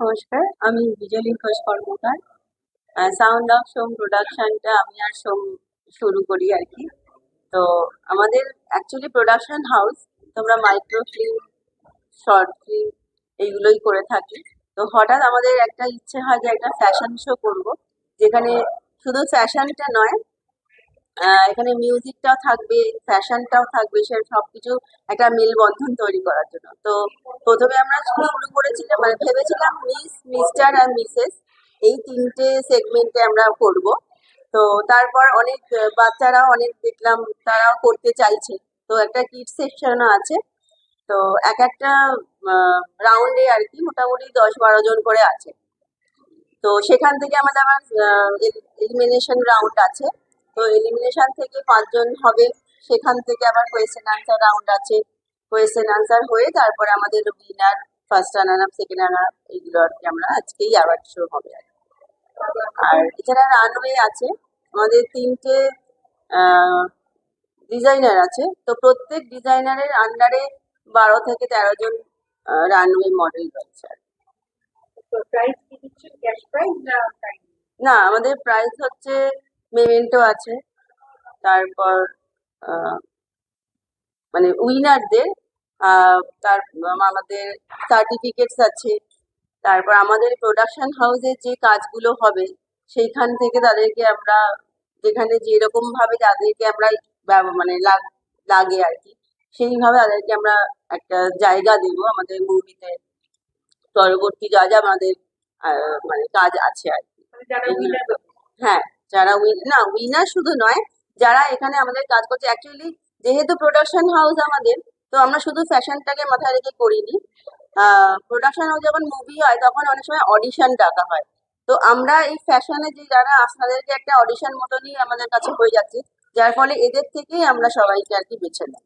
নমস্কার, আমি বিজলি ঘোষ কর্মকার। Sound of সোম প্রোডাকশনটা আমি আর সোম শুরু করি আর কি। তো আমাদের অ্যাকচুয়ালি প্রোডাকশন হাউস, তোমরা মাইক্রো ফিল্ম, শর্ট ফিল্ম এইগুলোই করে থাকি। তো হঠাৎ আমাদের একটা ইচ্ছে হয় যে একটা ফ্যাশন শো করব, যেখানে শুধু ফ্যাশনটা নয়, এখানে মিউজিকটাও থাকবে, ফ্যাশনটাও থাকবে, সে সবকিছু একটা মেলবন্ধন তৈরি করার জন্য। তো প্রথমে আমরা শুরু করেছিলাম, মানে ভেবেছিলাম মিস্টার আর মিসেস এই তিনটে সেগমেন্টে আমরা করব। তো তারপর অনেক বাচ্চারাও অনেক দেখলাম, তারাও করতে চাইছে। তো একটা কিড সেকশনও আছে। তো এক একটা রাউন্ডে আর কি মোটামুটি 10-12 জন করে আছে। তো সেখান থেকে আমাদের আবার এলিমিনেশন রাউন্ড আছে। তো এলিমিনেশন থেকে 5 জন হবে। সেখান থেকে আবার কোয়েশ্চেন আনসার রাউন্ড আছে। কোয়েশ্চেন আনসার হয়ে তারপরে আমাদের winner, first runner up, second runner up, এইগুলো আর কি আমরা আজকেই অ্যাওয়ার্ড শো হবে আর কি। আর এছাড়া রানওয়ে আছে। আমাদের 3টে ডিজাইনার আছে। তো প্রত্যেক ডিজাইনারের আন্ডারে 12 থেকে 13 জন রানওয়ে মডেল রয়েছে আর কি। তো প্রাইস কি দিচ্ছেন, ক্যাশ প্রাইস না টাইম? না, আমাদের প্রাইস হচ্ছে মেমেন্টো আছে। তারপর আহ, মানে উইনারদের তার আমাদের সার্টিফিকেটস আছে। তারপর আমাদের প্রোডাকশন হাউসে যে কাজগুলো হবে সেইখান থেকে তাদেরকে আমরা, যেখানে যেরকম ভাবে তাদেরকে আমরা মানে লাগে আর কি, সেইভাবে তাদেরকে আমরা একটা জায়গা দেবো আমাদের মুভিতে। পরবর্তী যা যা আমাদের মানে কাজ আছে আর কি, মানে যারা এগুলো। উইনার হবে? হ্যাঁ, যারা না উইনার শুধু নয়, যারা এখানে আমাদের কাজ করছে অ্যাকচুয়ালি, যেহেতু প্রোডাকশন হাউস আমাদের, তো আমরা শুধু ফ্যাশনটাকে মাথায় রেখে করিনি। প্রোডাকশন হাউস যখন মুভি হয় তখন অনেক সময় অডিশন ডাকা হয়। তো আমরা এই ফ্যাশনে যে যারা তাদেরকে একটা অডিশন মতনই আমাদের কাছে হয়ে যাচ্ছে, যার ফলে এদের থেকেই আমরা সবাইকে আর কি বেছে নেই।